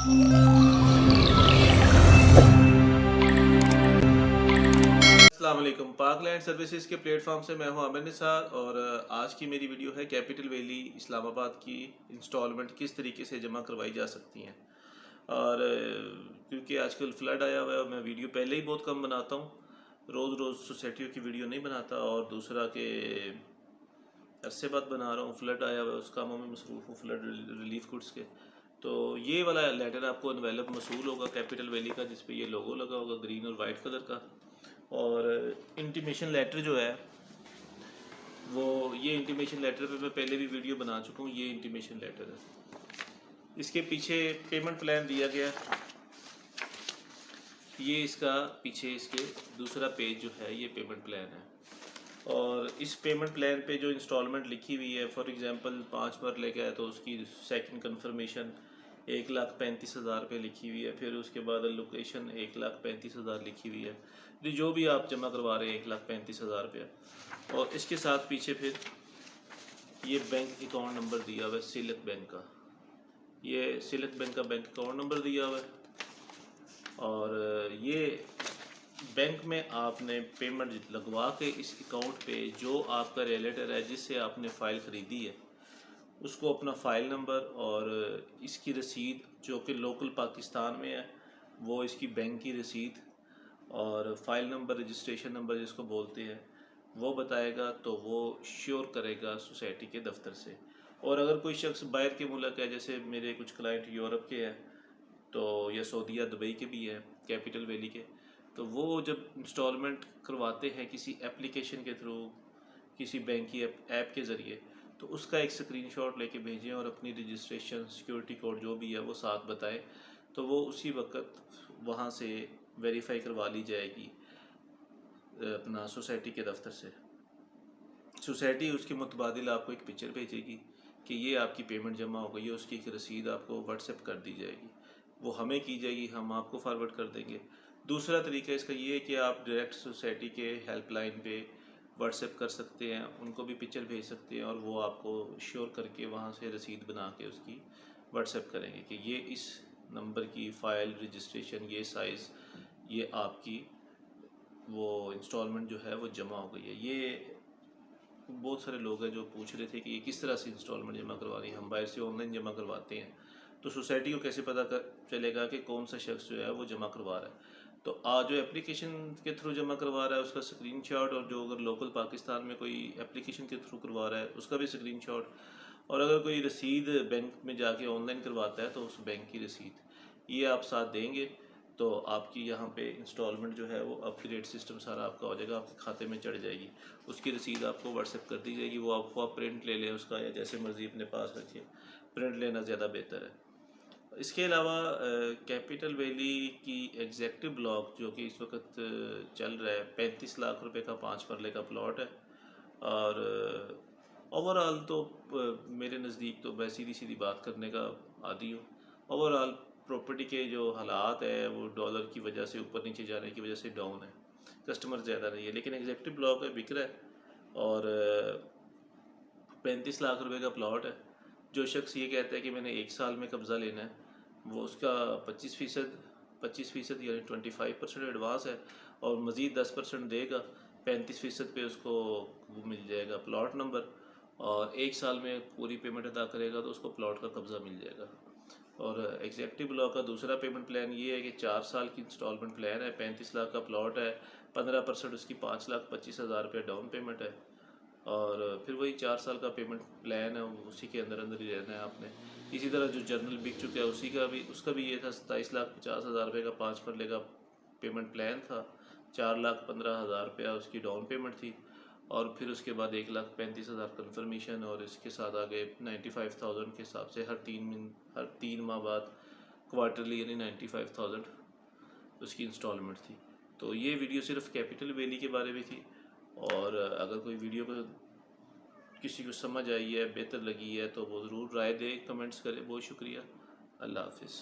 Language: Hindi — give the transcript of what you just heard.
अस्सलाम वालेकुम। पाकलैंड सर्विसेज के प्लेटफॉर्म से मैं हूं आमिर निसार और आज की मेरी वीडियो है कैपिटल वैली इस्लामाबाद की इंस्टॉलमेंट किस तरीके से जमा करवाई जा सकती हैं। और क्योंकि आजकल फ्लड आया हुआ है, मैं वीडियो पहले ही बहुत कम बनाता हूं, रोज़ रोज़ सोसाइटियों की वीडियो नहीं बनाता, और दूसरा के अरसे बाद बना रहा हूँ, फ्लड आया हुआ है उस कामों में मसरूफ़ हूँ, फ्लड रिलीफ गुड्स के। तो ये वाला लेटर आपको एनवेलप मसूल होगा कैपिटल वैली का, जिस पे ये लोगो लगा होगा ग्रीन और वाइट कलर का। और इंटीमेशन लेटर जो है वो, ये इंटीमेशन लेटर पे मैं पहले भी वीडियो बना चुका हूँ। ये इंटीमेशन लेटर है, इसके पीछे पेमेंट प्लान दिया गया है। ये इसका पीछे इसके दूसरा पेज जो है ये पेमेंट प्लान है। और इस पेमेंट प्लान पे जो इंस्टॉलमेंट लिखी हुई है, फॉर एग्जांपल 5 बार लेके आया तो उसकी सेकंड कंफर्मेशन 1,35,000 रुपये लिखी हुई है। फिर उसके बाद लोकेशन 1,35,000 लिखी हुई है। जो भी आप जमा करवा रहे हैं 1,35,000 रुपया। और इसके साथ पीछे फिर ये बैंक अकाउंट नंबर दिया हुआ है सिलक बैंक का। ये सिलक बैंक का बैंक अकाउंट नंबर दिया हुआ है। और ये बैंक में आपने पेमेंट लगवा के इस अकाउंट पे जो आपका रिलेटर है जिससे आपने फ़ाइल ख़रीदी है उसको अपना फ़ाइल नंबर और इसकी रसीद जो कि लोकल पाकिस्तान में है वो इसकी बैंक की रसीद और फ़ाइल नंबर, रजिस्ट्रेशन नंबर जिसको बोलते हैं, वो बताएगा। तो वो श्योर करेगा सोसाइटी के दफ्तर से। और अगर कोई शख्स बाहर के मुल्क है, जैसे मेरे कुछ क्लाइंट यूरोप के हैं तो, या सऊदीया दुबई के भी हैं कैपिटल वैली के, तो वो जब इंस्टॉलमेंट करवाते हैं किसी एप्लीकेशन के थ्रू, किसी बैंक की ऐप के ज़रिए, तो उसका एक स्क्रीनशॉट लेके भेजें और अपनी रजिस्ट्रेशन, सिक्योरिटी कोड जो भी है वो साथ बताएं। तो वो उसी वक्त वहाँ से वेरीफाई करवा ली जाएगी अपना सोसाइटी के दफ्तर से। सोसाइटी उसके मुतबादिल आपको एक पिक्चर भेजेगी कि ये आपकी पेमेंट जमा हो गई है, उसकी एक रसीद आपको व्हाट्सएप कर दी जाएगी। वो हमें की जाएगी, हम आपको फॉरवर्ड कर देंगे। दूसरा तरीका इसका ये है कि आप डायरेक्ट सोसाइटी के हेल्पलाइन पे व्हाट्सएप कर सकते हैं, उनको भी पिक्चर भेज सकते हैं और वो आपको श्योर करके वहाँ से रसीद बना के उसकी व्हाट्सएप करेंगे कि ये इस नंबर की फ़ाइल, रजिस्ट्रेशन, ये साइज़, ये आपकी वो इंस्टॉलमेंट जो है वो जमा हो गई है। ये बहुत सारे लोग हैं जो पूछ रहे थे कि ये किस तरह से इंस्टॉलमेंट जमा करवानी है, हम बाहर से ऑनलाइन जमा करवाते हैं तो सोसाइटी को कैसे पता चलेगा कि कौन सा शख्स जो है वो जमा करवा रहा है। तो आज जो एप्लीकेशन के थ्रू जमा करवा रहा है उसका स्क्रीनशॉट, और जो अगर लोकल पाकिस्तान में कोई एप्लीकेशन के थ्रू करवा रहा है उसका भी स्क्रीनशॉट, और अगर कोई रसीद बैंक में जाके ऑनलाइन करवाता है तो उस बैंक की रसीद, ये आप साथ देंगे तो आपकी यहाँ पे इंस्टॉलमेंट जो है वो अप टू डेट सिस्टम सारा आपका हो जाएगा, आपके खाते में चढ़ जाएगी। उसकी रसीद आपको व्हाट्सएप कर दी जाएगी, वो आपको आप प्रिंट ले लें उसका या जैसे मर्ज़ी अपने पास रखिए, प्रिंट लेना ज़्यादा बेहतर है। इसके अलावा कैपिटल वैली की एग्जेक्टिव ब्लॉक जो कि इस वक्त चल रहा है, 35 लाख रुपए का 5 मरले का प्लॉट है। और ओवरऑल तो मेरे नज़दीक तो मैं सीधी सीधी बात करने का आदी हूँ। ओवरऑल प्रॉपर्टी के जो हालात है वो डॉलर की वजह से, ऊपर नीचे जाने की वजह से डाउन है, कस्टमर ज़्यादा नहीं है, लेकिन एग्जेक्टिव ब्लॉक है, बिक रहा है। और 35 लाख रुपए का प्लॉट है। जो शख्स ये कहता है कि मैंने 1 साल में कब्ज़ा लेना है, वो उसका 25% यानी 25% एडवांस है और मज़ीद 10% देगा। 35% पे उसको वो मिल जाएगा प्लॉट नंबर, और 1 साल में पूरी पेमेंट अदा करेगा तो उसको प्लॉट का कब्ज़ा मिल जाएगा। और एग्जेक्टिव ब्लॉक का दूसरा पेमेंट प्लान ये है कि 4 साल की इंस्टॉलमेंट प्लान है, 35 लाख का प्लॉट है, 15% उसकी 5,25,000 रुपये डाउन पेमेंट है। और फिर वही 4 साल का पेमेंट प्लान है, उसी के अंदर अंदर ही रहना है आपने। इसी तरह जो जर्नल बिक चुका है उसी का भी, उसका भी ये था 27,50,000 रुपये का 5 मरले का पेमेंट प्लान था, 4,15,000 रुपया उसकी डाउन पेमेंट थी, और फिर उसके बाद 1,35,000 कन्फर्मेशन, और इसके साथ आ गए 95,000 के हिसाब से हर 3 माह बाद क्वार्टरली, यानी 95,000 उसकी इंस्टॉलमेंट थी। तो ये वीडियो सिर्फ कैपिटल वैली के बारे में थी। और अगर कोई वीडियो को किसी को समझ आई है, बेहतर लगी है, तो वो ज़रूर राय दे, कमेंट्स करे। बहुत शुक्रिया। अल्लाह हाफिज़।